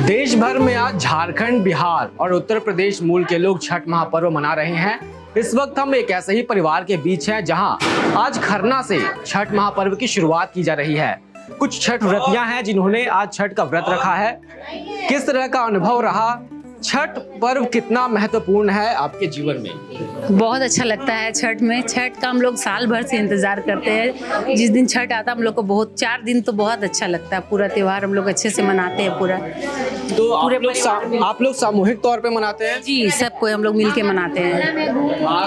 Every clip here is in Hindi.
देश भर में आज झारखंड, बिहार और उत्तर प्रदेश मूल के लोग छठ महापर्व मना रहे हैं। इस वक्त हम एक ऐसे ही परिवार के बीच हैं जहां आज खरना से छठ महापर्व की शुरुआत की जा रही है। कुछ छठ व्रतियां हैं जिन्होंने आज छठ का व्रत रखा है। किस तरह का अनुभव रहा, छठ पर्व कितना महत्वपूर्ण है आपके जीवन में? बहुत अच्छा लगता है छठ में। छठ का हम लोग साल भर से इंतजार करते हैं। जिस दिन छठ आता है हम लोग को बहुत 4 दिन तो बहुत अच्छा लगता है। पूरा त्योहार हम लोग अच्छे से मनाते हैं पूरा। तो आप लोग सामूहिक तौर पे मनाते हैं? जी, सब कोई हम लोग मिलके मनाते हैं।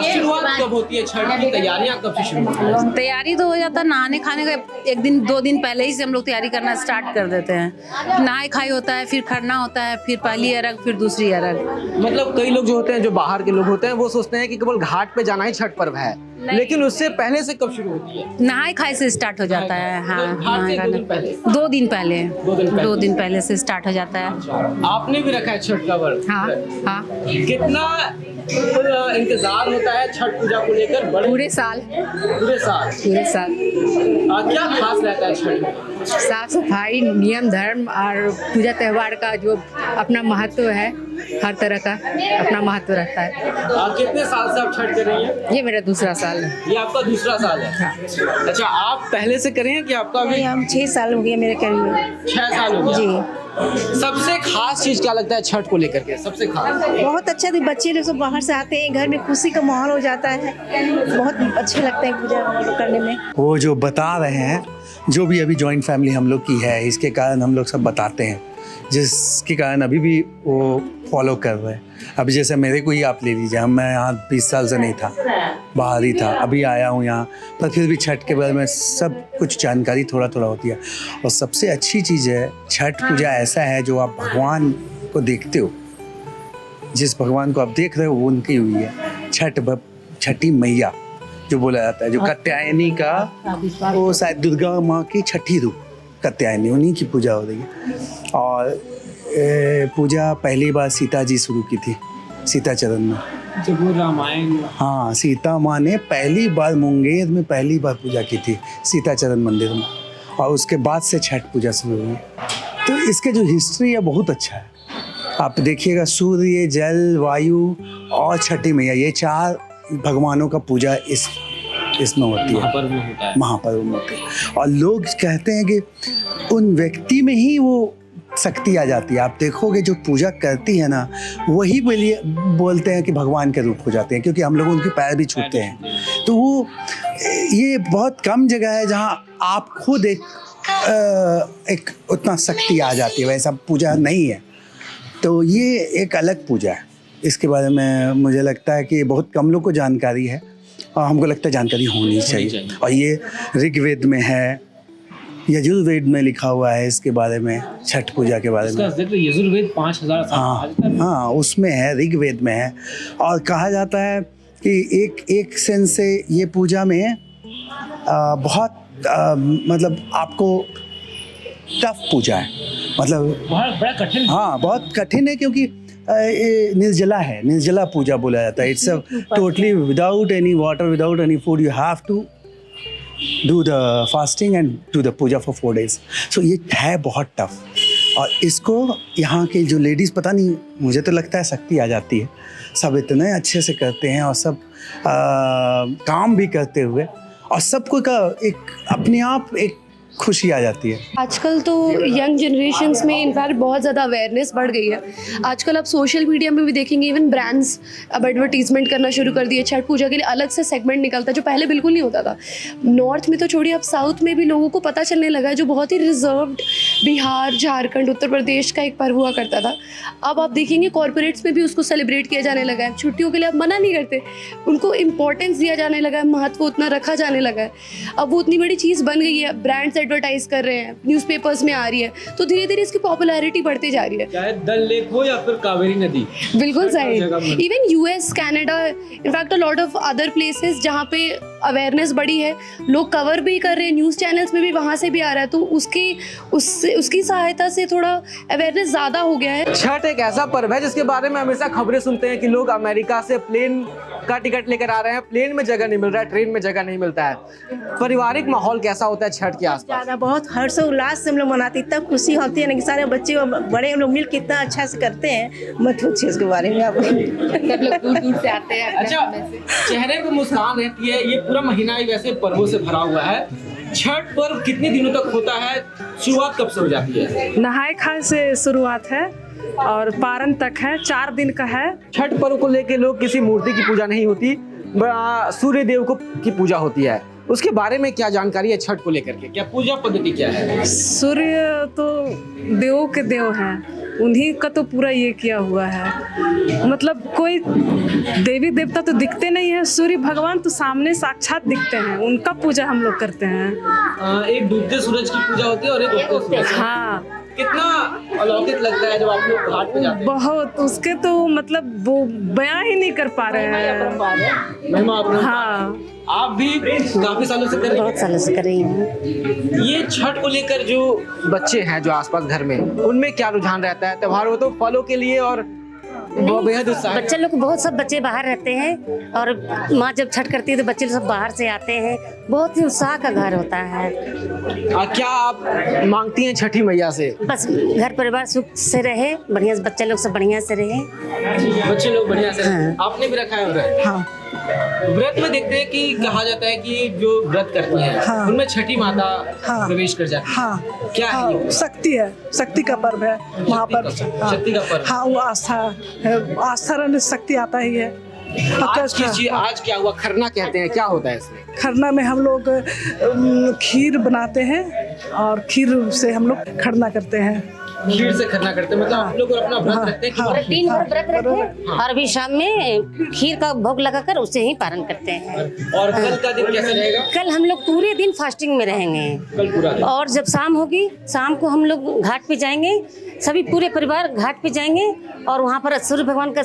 शुरुआत कब होती है छठ की? तैयारियां कब से शुरू होती हैं? तैयारी तो हो जाता है नहाने खाने का 1 दिन 2 दिन पहले ही से हम लोग तैयारी करना स्टार्ट कर देते हैं। नहाई खाई होता है, फिर खरना होता है, फिर पहली अरग, फिर दूसरी अरग। मतलब कई लोग जो होते हैं, जो बाहर के लोग होते हैं, वो सोचते हैं कि केवल घाट पे जाना ही छठ पर्व है, लेकिन उससे पहले से कब शुरू होती है? नहाई खाई से स्टार्ट हो जाता है। हाँ, घाट से 2 दिन पहले? 2 दिन पहले। 2 दिन पहले से स्टार्ट हो जाता है। आपने भी रखा है छठ का व्रत? हाँ हाँ। कितना इंतजार होता है छठ पूजा को लेकर? पूरे साल। क्या खास रहता है छठ में? साफ सफाई, नियम धर्म और पूजा त्यौहार का जो अपना महत्व है, हर तरह का अपना महत्व रहता है। कितने साल से आप छठ कर रही हैं? ये मेरा दूसरा साल है। ये आपका दूसरा साल है? हाँ। अच्छा, आप पहले से करें हैं कि आपका अभी? हम 6 साल हो गए मेरे करीब में। 6 साल हो गया? जी। सबसे खास चीज क्या लगता है छठ को लेकर के? सबसे खास बहुत अच्छा थी। बच्चे लोग सब बाहर से आते हैं, घर में खुशी का माहौल हो जाता है। बहुत अच्छा लगता है पूजा करने में। वो जो बता रहे हैं, जो भी अभी जॉइंट फैमिली हम लोग की है, इसके कारण हम लोग सब बताते हैं, जिसके कारण अभी भी वो फॉलो कर रहे हैं। अभी जैसे मेरे को ही आप ले लीजिए, मैं यहाँ 20 साल से नहीं था, बाहर ही था, अभी आया हूँ यहाँ, पर फिर भी छठ के बारे में सब कुछ जानकारी थोड़ा थोड़ा होती है। और सबसे अच्छी चीज़ है, छठ पूजा ऐसा है जो आप भगवान को देखते हो, जिस भगवान को आप देख रहे हो वो उनकी हुई है। छठी मैया जो बोला जाता है, जो कात्यायनी का, वो शायद दुर्गा माँ की छठी रूप कात्यायनी, उन्हीं की पूजा हो रही है। और पूजा पहली बार सीता जी शुरू की थी, सीता चरण में, जब वो रामायण। हाँ, सीता माँ ने पहली बार मुंगेर में पहली बार पूजा की थी, सीता चरण मंदिर में, और उसके बाद से छठ पूजा शुरू हुई। तो इसके जो हिस्ट्री है बहुत अच्छा है। आप देखिएगा, सूर्य, जल, वायु और छठी मैया, ये 4 भगवानों का पूजा इसमें होती है, महापर्व में होती है। और लोग कहते हैं कि उन व्यक्ति में ही वो शक्ति आ जाती है। आप देखोगे जो पूजा करती है ना, वही बोलते हैं कि भगवान के रूप हो जाते हैं, क्योंकि हम लोग उनके पैर भी छूते हैं। तो वो ये बहुत कम जगह है जहाँ आप खुद एक उतना शक्ति आ जाती है, वैसा पूजा नहीं है। तो ये एक अलग पूजा है। इसके बारे में मुझे लगता है कि बहुत कम लोग को जानकारी है, और हमको लगता है जानकारी होनी चाहिए। और ये ऋग्वेद में है, यजुर्वेद में लिखा हुआ है इसके बारे में, छठ पूजा के बारे में। यजुर्वेद 5000 साल। हाँ, उसमें है, ऋग्वेद में है। और कहा जाता है कि एक सेंस से ये पूजा में बहुत मतलब आपको टफ पूजा है, मतलब बड़ा कठिन। हाँ, बहुत कठिन है, क्योंकि निर्जला है, निर्जला पूजा बोला जाता है। It's totally without any water, without any food, you have to do the fasting and do the puja for 4 days. So ये है बहुत टफ। और इसको यहाँ के जो लेडीज़, पता नहीं, मुझे तो लगता है शक्ति आ जाती है। सब इतने अच्छे से करते हैं, और सब काम भी करते हुए, और सबको का एक अपने आप एक खुशी आ जाती है। आजकल तो यंग जनरेशन्स में इनफैक्ट बहुत ज़्यादा अवेयरनेस बढ़ गई है। आजकल आप सोशल मीडिया में भी देखेंगे, इवन ब्रांड्स अब एडवर्टीजमेंट करना शुरू कर दिए। छठ पूजा के लिए अलग से सेगमेंट निकलता है, जो पहले बिल्कुल नहीं होता था। नॉर्थ में तो छोड़िए, अब साउथ में भी लोगों को पता चलने लगा है, जो बहुत ही रिजर्व्ड बिहार, झारखंड, उत्तर प्रदेश का एक पर्व हुआ करता था। अब आप देखेंगे कॉर्पोरेट्स में भी उसको सेलिब्रेट किया जाने लगा है। छुट्टियों के लिए अब मना नहीं करते, उनको इंपॉर्टेंस दिया जाने लगा है, महत्व उतना रखा जाने लगा है। अब वो उतनी बड़ी चीज़ बन गई है, ब्रांड्स एडवर्टाइज कर रहे हैं, न्यूज़पेपर्स में आ रही है, तो धीरे धीरे इसकी पॉपुलैरिटी बढ़ती जा रही है। चाहे डल लेक हो या फिर कावेरी नदी, बिल्कुल सही। Even US, Canada, in fact a lot of other places जहाँ पे अवेयरनेस बढ़ी है, लोग कवर भी कर रहे हैं, न्यूज़ चैनल्स में भी वहाँ से भी आ रहा है, तो उसकी सहायता से थोड़ा अवेयरनेस ज़्यादा हो गया है। छठ एक ऐसा पर्व है जिसके बारे में हमेशा खबरें सुनते हैं कि लोग अमेरिका से प्लेन का टिकट लेकर आ रहे हैं, प्लेन में जगह नहीं मिल रहा है, ट्रेन में जगह नहीं मिलता है। पारिवारिक माहौल कैसा होता है छठ के आसपास? ज़्यादा बहुत हर्षोल्लास से हम लोग मनाते हैं, इतना खुशी होती है ना कि सारे बच्चे और बड़े हम लोग मिल के इतना अच्छा से करते हैं, मत पूछिए इसके बारे में आप। सब लोग दूर दूर से आते हैं। अच्छा, चेहरे पे मुस्कान रहती है, ये पूरा महीना ही वैसे पर्वों से भरा हुआ है। छठ पर्व कितने दिनों तक होता है, शुरुआत कब से हो जाती है? नहाए खाए से शुरुआत है और पारण तक है, 4 दिन का है। छठ पर्व को लेके लोग किसी मूर्ति की पूजा नहीं होती, सूर्य देव को की पूजा होती है। उसके बारे में क्या जानकारी है छठ को लेकर के? क्या पूजा पद्धति क्या है? सूर्य तो देवों के देव हैं, उन्हीं का तो पूरा ये किया हुआ है। मतलब कोई देवी देवता तो दिखते नहीं है, सूर्य भगवान तो सामने साक्षात दिखते हैं, उनका पूजा हम लोग करते हैं। एक डूबते सूरज की पूजा होती है और एक उगते सूरज। हाँ, कितना अलौकिक लगता है जब आप लोग घाट पे जाते हैं। बहुत, उसके तो मतलब वो बयां ही नहीं कर पा रहे हैं। महिमा आप लोग। हाँ, आप भी काफी सालों से कर रहे हैं। बहुत सालों से कर रही हूँ। ये छठ को लेकर जो बच्चे हैं जो आसपास घर में, उनमें क्या रुझान रहता है? त्योहार वो तो फलों के लिए और वो बेहद उत्साह। बच्चे लोग बहुत, सब बच्चे बाहर रहते हैं और माँ जब छठ करती है तो बच्चे लोग सब बाहर से आते हैं, बहुत ही उत्साह का घर होता है। क्या आप मांगती हैं छठी मैया से? बस घर परिवार सुख से रहे, बढ़िया, बच्चे लोग सब बढ़िया से रहे। बच्चे लोग बढ़िया से। हाँ। आपने भी रखा है व्रत? हाँ। व्रत में देखते हैं कि कहा जाता है कि जो व्रत करती हैं हाँ। उनमें छठी माता हाँ। प्रवेश कर जाती है। हाँ, क्या है ये? शक्ति है, शक्ति का पर्व है वहाँ पर। शक्ति का पर्व। हाँ, वो आस्था है, आस्था रहने से शक्ति आता ही है। आज क्या हुआ? खरना कहते हैं, क्या होता है इसमें? खरना में हम लोग खीर बनाते हैं और खीर से हम लोग खरना करते हैं। खीर से खरना करते हैं, मतलब आप लोग अपना व्रत रखते हैं कि दिन भर व्रत रखे और अभी शाम में खीर का भोग लगाकर उसे ही पारण करते हैं। और कल का दिन कैसे रहेगा? कल हम लोग पूरे दिन फास्टिंग में रहेंगे। कल पूरा दिन। और जब शाम होगी, शाम को हम लोग घाट पे जाएंगे, सभी पूरे परिवार घाट पे जाएंगे और वहाँ पर सूर्य भगवान का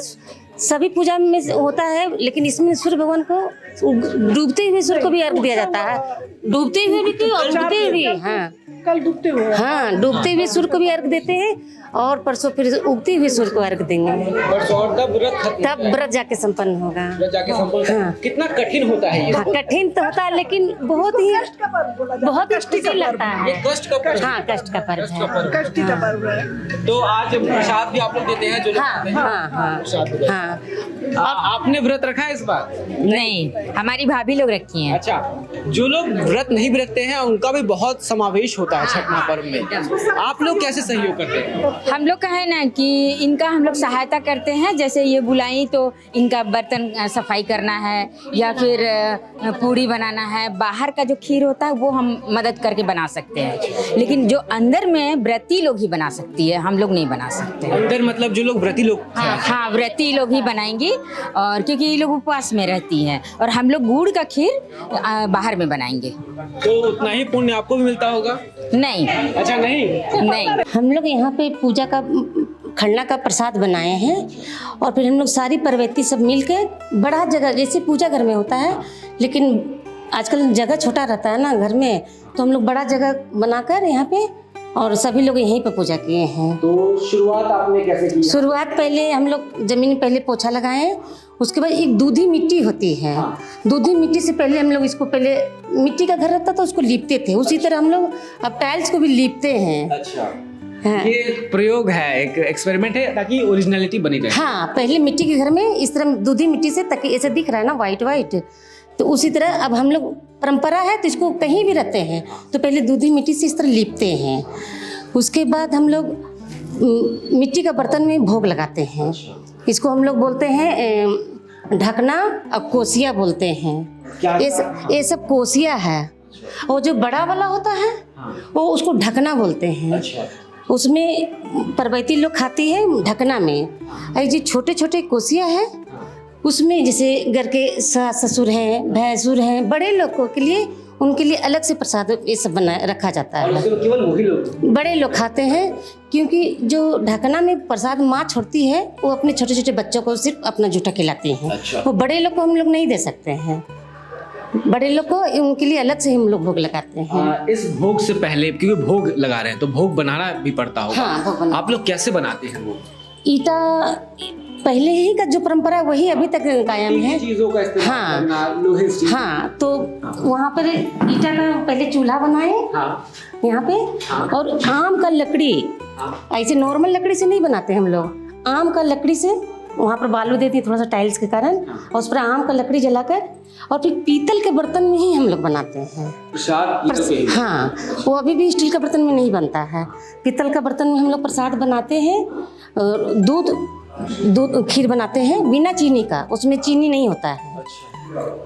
सभी पूजा में होता है, लेकिन इसमें सूर्य भगवान को डूबते हुए सूर्य को भी अर्घ दिया जाता है। डूबते हुए भी क्यों, उगते हुए भी। हाँ, कल डूबते हुए। हाँ, डूबते हुए सूर्य को भी अर्घ देते हैं और परसों फिर उगते हुए सूर्य को अर्घ देंगे। और तब व्रत खत्म, तब व्रत जाके संपन्न होगा। व्रत जाके संपन्न। हाँ। कितना कठिन होता है ये? हाँ, कठिन तो होता है लेकिन बहुत ही खुशी लगता है। ये कष्ट का पर्व। हाँ, कष्ट का पर्व है। कष्टी का पर्व है। तो आज प्रसाद भी आप लोग देते हैं जो लोग हाँ, खाते हैं? हाँ, हाँ, प्रसाद भी देते हैं। हाँ। आपने व्रत रखा है इस बार? नहीं, हमारी भाभी लोग रखी हैं। अच्छा, जो लोग व्रत नहीं भी रखते हैं उनका भी बहुत समावेश होता है छठ महापर्व में। आप लोग कैसे सहयोग करते हैं? हम लोग का है ना कि इनका हम लोग सहायता करते हैं, जैसे ये बुलाई तो इनका बर्तन सफाई करना है या फिर पूड़ी बनाना है, बाहर का जो खीर होता है वो हम मदद करके बना सकते हैं, लेकिन जो अंदर में व्रती लोग ही बना सकती है, हम लोग नहीं बना सकते। अंदर मतलब जो लोग व्रती लोग? हाँ, व्रती लोग ही बनाएंगी, और क्योंकि ये लोग उपवास में रहती हैं, और हम लोग गुड़ का खीर बाहर में बनाएंगे। तो उतना ही पुण्य आपको भी मिलता होगा? नहीं। अच्छा, नहीं। हम लोग यहाँ पे पूजा का खरना का प्रसाद बनाए हैं और फिर हम लोग सारी परवैती सब मिल के बड़ा जगह, जैसे पूजा घर में होता है, लेकिन आजकल जगह छोटा रहता है ना घर में, तो हम लोग बड़ा जगह बनाकर यहाँ पे और सभी लोग यहीं पे पूजा किए हैं। तो शुरुआत आपने कैसे की? शुरुआत पहले हम लोग जमीन में पहले पोछा लगाए, उसके बाद एक दूधी मिट्टी होती है। दूधी मिट्टी से पहले हम लोग इसको, पहले मिट्टी का घर रहता था उसको लीपते थे, उसी तरह हम लोग अब टाइल्स को भी लीपते हैं। अच्छा, हाँ। ये एक प्रयोग है, एक एक्सपेरिमेंट है ताकि ओरिजिनलिटी बनी रहे। हाँ, पहले मिट्टी के घर में इस तरह दूधी मिट्टी से, ताकि ऐसे दिख रहा है ना वाइट वाइट, तो उसी तरह अब हम लोग परंपरा है तो इसको कहीं भी रहते हैं तो पहले दूधी मिट्टी से इस तरह लीपते हैं। उसके बाद हम लोग मिट्टी का बर्तन में भोग लगाते हैं। इसको हम लोग बोलते हैं ढकना और कोसिया बोलते हैं। ये सब कोसिया है। और जो बड़ा वाला होता है वो उसको ढकना बोलते हैं। उसमें परवैती लोग खाती है ढकना में। और जो छोटे छोटे कोसिया है उसमें जैसे घर के सास ससुर हैं, भैंसुर हैं, बड़े लोगों के लिए, उनके लिए अलग से प्रसाद ये सब बना रखा जाता है। केवल वही लोग, बड़े लोग खाते हैं, क्योंकि जो ढकना में प्रसाद माँ छोड़ती है वो अपने छोटे छोटे बच्चों को सिर्फ अपना जूठा खिलाती हैं। अच्छा। वो बड़े लोग को हम लोग नहीं दे सकते हैं। बड़े लोग को उनके लिए अलग से हम लोग भोग लगाते हैं। इस भोग से पहले, क्योंकि भोग लगा रहे हैं तो भोग बनाना भी पड़ता होगा। हाँ, भोग बना- आप लोग कैसे बनाते हैं वो? ईटा पहले ही का जो परंपरा वही अभी तक कायम है। चीजों का इस्तेमाल हाँ। करना, लोहे स्टील। हाँ, तो वहाँ पर ईटा का पहले चूल्हा बनाए हाँ। यहाँ पे, और आम का लकड़ी, ऐसे नॉर्मल लकड़ी से नहीं बनाते हम लोग, आम का लकड़ी से वहाँ पर बालू देती है थोड़ा सा टाइल्स के कारण, और उस पर आम का लकड़ी जलाकर, और फिर पीतल के बर्तन में ही हम लोग बनाते हैं प्रसाद पीतल के ही। हाँ, वो अभी भी स्टील का बर्तन में नहीं बनता है, पीतल का बर्तन में हम लोग प्रसाद बनाते हैं। और दूध खीर बनाते हैं बिना चीनी का, उसमें चीनी नहीं होता है,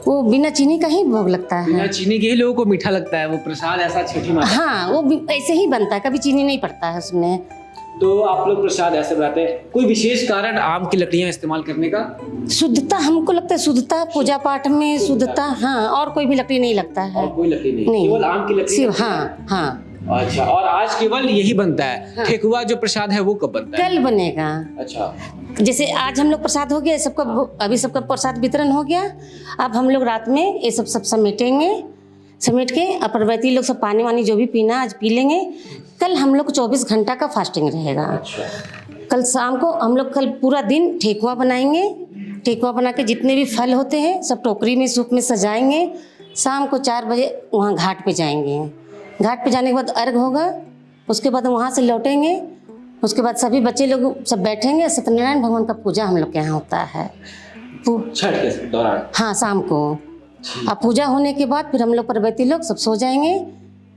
वो बिना चीनी का ही भोग लगता है। बिना चीनी के ही लोगों को मीठा लगता है वो प्रसाद, ऐसा छठी माता। हाँ, वो ऐसे ही बनता है, कभी चीनी नहीं पड़ता है उसमें। तो आप लोग प्रसाद ऐसे बनाते हैं, कोई विशेष कारण आम की लकड़ियां इस्तेमाल करने का? शुद्धता, हमको लगता है शुद्धता, पूजा पाठ में शुद्धता। हाँ, और कोई भी लकड़ी नहीं लगता है। और कोई लकड़ी नहीं, केवल आम की लकड़ी? सिर्फ हाँ हाँ। अच्छा, और आज केवल यही बनता है? हाँ। ठेकुआ जो प्रसाद है वो कब बनता है? कल बनेगा। अच्छा, जैसे आज हम लोग प्रसाद हो गया सबका, अभी सबका प्रसाद वितरण हो गया, अब हम लोग रात में ये सब समेटेंगे, समेट के अप्रवैती लोग सब पानी वानी जो भी पीना आज पी लेंगे। कल हम लोग 24 घंटा का फास्टिंग रहेगा। अच्छा। कल शाम को हम लोग कल पूरा दिन ठेकुआ बनाएंगे, ठेकुआ बना के जितने भी फल होते हैं सब टोकरी में सूप में सजाएंगे। शाम को 4 बजे वहाँ घाट पे जाएंगे, घाट पे जाने के बाद अर्घ होगा, उसके बाद वहाँ से लौटेंगे, उसके बाद सभी बच्चे लोग सब बैठेंगे। सत्यनारायण भगवान का पूजा हम लोग के यहाँ होता है छठ के दौरान। हाँ, शाम को। अब पूजा होने के बाद फिर हम लोग पर्वती लोग सब सो जाएंगे,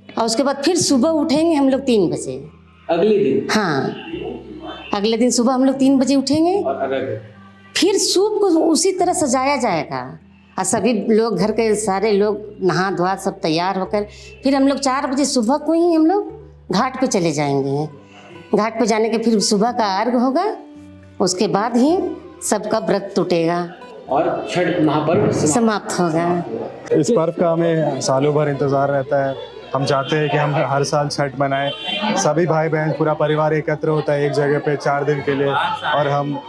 और उसके बाद फिर सुबह उठेंगे हम लोग 3 बजे। अगले दिन? हाँ, अगले दिन सुबह हम लोग 3 बजे उठेंगे, और अर्घ? फिर सूप को उसी तरह सजाया जाएगा, और सभी लोग घर के सारे लोग नहा धोआ सब तैयार होकर फिर हम लोग 4 बजे सुबह को ही हम लोग घाट पे चले जाएंगे। घाट पे जाने के फिर सुबह का अर्घ होगा, उसके बाद ही सबका व्रत टूटेगा और छठ महापर्व समाप्त होगा। इस पर्व का हमें सालों भर इंतज़ार रहता है। हम चाहते हैं कि हम हर साल छठ मनाएं, सभी भाई बहन पूरा परिवार एकत्र होता है एक जगह पे 4 दिन के लिए। और हम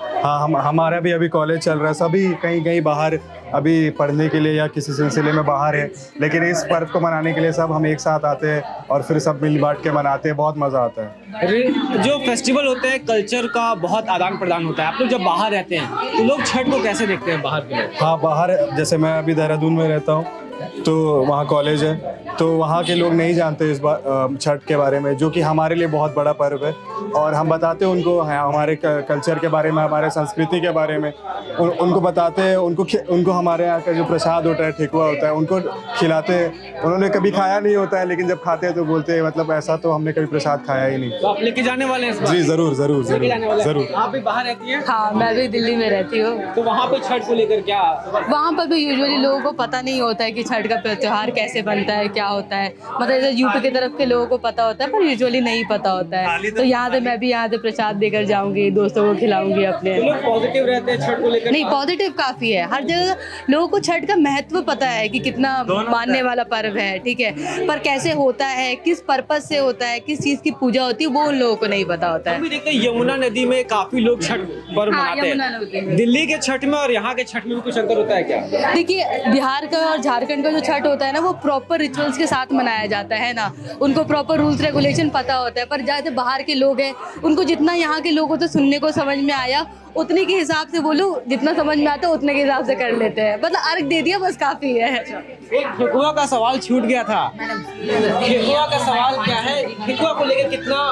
हमारा भी अभी कॉलेज चल रहा है, सभी कहीं बाहर अभी पढ़ने के लिए या किसी सिलसिले में बाहर है, लेकिन इस पर्व को मनाने के लिए सब हम एक साथ आते हैं और फिर सब मिल बांट के मनाते हैं, बहुत मज़ा आता है। जो फेस्टिवल होते हैं कल्चर का बहुत आदान प्रदान होता है। आप लोग जब बाहर रहते हैं तो लोग छठ को कैसे देखते हैं बाहर के लोग? हाँ, बाहर जैसे मैं अभी देहरादून में रहता हूँ तो वहाँ कॉलेज है, तो वहाँ के लोग नहीं जानते इस बार छठ के बारे में, जो कि हमारे लिए बहुत बड़ा पर्व है। और हम बताते हैं उनको हमारे कल्चर के बारे में, हमारे संस्कृति के बारे में, उनको बताते हैं, उनको हमारे यहाँ का जो प्रसाद होता है, ठेकुआ होता है, उनको खिलाते हैं। उन्होंने कभी खाया नहीं होता है, लेकिन जब खाते हैं तो बोलते हैं मतलब ऐसा तो हमने कभी प्रसाद खाया ही नहीं। तो आप लेके जाने वाले हैं इस बार? जी ज़रूर ज़रूर ज़रूर ज़रूर। आप भी बाहर रहती हैं? हाँ, मैं भी दिल्ली में रहती हूँ। तो वहाँ पे छठ को लेकर क्या? वहाँ पर भी यूजुअली लोगों को पता नहीं होता है कि छठ का त्यौहार कैसे बनता है, क्या होता है। मतलब जैसे यूपी की तरफ के लोगों को पता होता है, पर यूजुअली नहीं पता होता है। तो यहाँ से मैं भी यहाँ से प्रसाद देकर जाऊँगी, दोस्तों को खिलाऊंगी अपने। लोग पॉजिटिव रहते हैं छठ को लेकर? नहीं, पॉजिटिव काफ़ी है। हर जगह लोगों को छठ का महत्व पता है कि कितना मानने वाला पर्व है, ठीक है, पर कैसे होता है, किस पर्पज से होता है, किस चीज़ की पूजा होती है, वो उन लोगों को नहीं पता होता है। हम भी देखते हैं यमुना नदी में काफी लोग छठ पर्व मनाते हैं। दिल्ली के छठ में और यहाँ के छठ में भी कुछ अंतर होता है क्या? देखिए, बिहार का और झारखंड का जो छठ होता है ना, वो प्रॉपर रिचुअल्स के साथ मनाया जाता है ना, उनको प्रॉपर रूल्स रेगुलेशन पता होता है। पर ज़्यादा बाहर के लोग हैं, उनको जितना यहाँ के लोगों को सुनने को समझ में आया उतने के हिसाब से वो लोग जितना समझ में आता है उतने के हिसाब से कर लेते हैं। मतलब अर्घ दे दिया बस काफ़ी है। एक ठेकुआ का सवाल छूट गया था। ठेकुआ का सवाल क्या है? ठेकुआ को लेकर कितना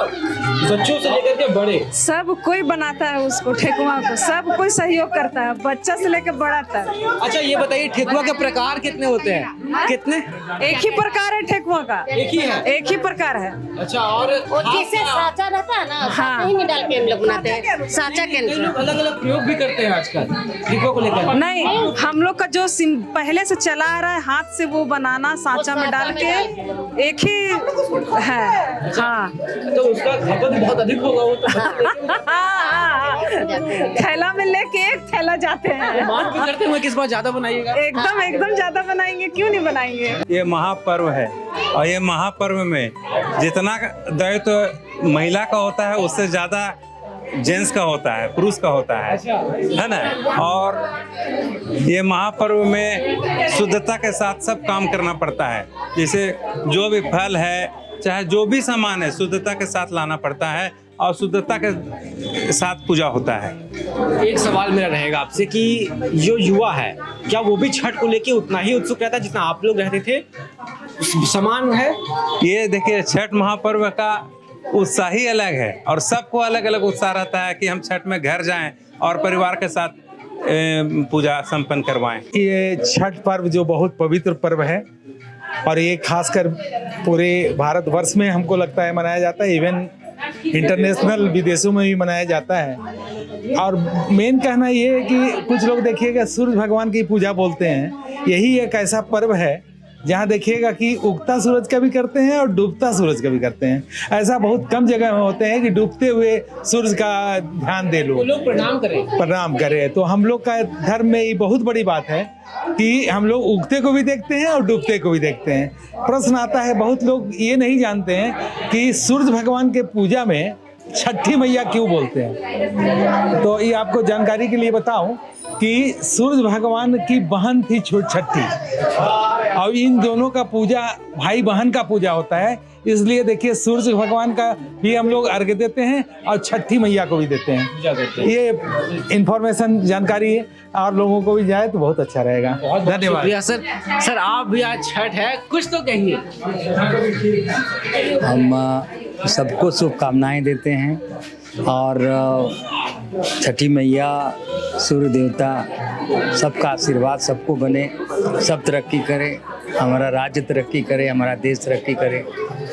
बच्चों से लेकर के बड़े सब कोई बनाता है उसको, ठेकुआ को सब कोई सहयोग करता है, बच्चा से लेकर बड़ा तक। अच्छा, ये बताइए ठेकुआ के प्रकार कितने होते हैं? कितने? एक ही प्रकार है ठेकुआ का, एक ही है? एक ही प्रकार है। अच्छा, और जैसे साचा रहता है ना, हाँ, में डाल के हम लोग बनाते हैं साचा के अंदर। लोग अलग अलग प्रयोग भी करते हैं आजकल ठेकुआ को लेकर। नहीं, हम लोग का जो पहले से चला आ रहा है, हाथ से वो बनाना सांचा में डाल के, एक ही है। हाँ, तो उसका खपत बहुत अधिक होगा वो तो। थैला में लेके एक थैला जाते हैं। मान भी करते हुए किस बार ज्यादा बनाइएगा? एकदम एकदम ज्यादा बनाएंगे, क्यों नहीं बनाएंगे। ये महापर्व है और ये महापर्व में जितना दायित्व महिला का होता है उससे ज़्यादा जेंट्स का होता है, पुरुष का होता है ना। और ये महापर्व में शुद्धता के साथ सब काम करना पड़ता है। जैसे जो भी फल है, चाहे जो भी सामान है, शुद्धता के साथ लाना पड़ता है और शुद्धता के साथ पूजा होता है। एक सवाल मेरा रहेगा आपसे कि जो युवा है, क्या वो भी छठ को लेके उतना ही उत्सुक रहता है जितना आप लोग रहते थे? समान है? ये देखिए, छठ महापर्व का उत्साह ही अलग है और सबको अलग अलग उत्साह रहता है कि हम छठ में घर जाएं और परिवार के साथ पूजा संपन्न करवाएं। ये छठ पर्व जो बहुत पवित्र पर्व है और ये खासकर पूरे भारतवर्ष में हमको लगता है मनाया जाता है, इवन इंटरनेशनल विदेशों में भी मनाया जाता है। और मेन कहना ये है कि कुछ लोग देखिएगा सूरज भगवान की पूजा बोलते हैं। यही एक ऐसा पर्व है जहाँ देखिएगा कि उगता सूरज का भी करते हैं और डूबता सूरज का भी करते हैं। ऐसा बहुत कम जगह में होते हैं कि डूबते हुए सूरज का ध्यान दे लो, लोग प्रणाम करें। तो हम लोग का धर्म में ये बहुत बड़ी बात है कि हम लोग उगते को भी देखते हैं और डूबते को भी देखते हैं। प्रश्न आता है, बहुत लोग ये नहीं जानते हैं कि सूरज भगवान के पूजा में छठी मैया क्यों बोलते हैं। तो ये आपको जानकारी के लिए बताऊं कि सूरज भगवान की बहन थी छठी, और इन दोनों का पूजा भाई बहन का पूजा होता है। इसलिए देखिए, सूरज भगवान का भी हम लोग अर्घ्य देते हैं और छठी मैया को भी देते हैं। ये इंफॉर्मेशन जानकारी है और लोगों को भी जाए तो बहुत अच्छा रहेगा। धन्यवाद सर। आप भी आज छठ है, कुछ तो कहिए। हम सबको शुभकामनाएं देते हैं और छठी मैया, सूर्य देवता सबका आशीर्वाद सबको बने, सब तरक्की करे, हमारा राज्य तरक्की करे, हमारा देश तरक्की करे।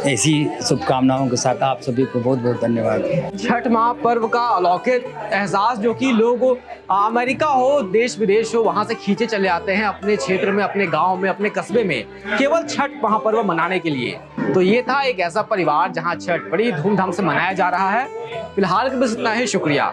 ऐसी शुभकामनाओं के साथ आप सभी को बहुत बहुत धन्यवाद। छठ महापर्व का अलौकिक एहसास जो कि लोग अमेरिका हो, देश विदेश हो, वहाँ से खींचे चले आते हैं अपने क्षेत्र में, अपने गांव में, अपने कस्बे में केवल छठ महापर्व मनाने के लिए। तो ये था एक ऐसा परिवार जहाँ छठ बड़ी धूमधाम से मनाया जा रहा है। फिलहाल के बस इतना ही, शुक्रिया।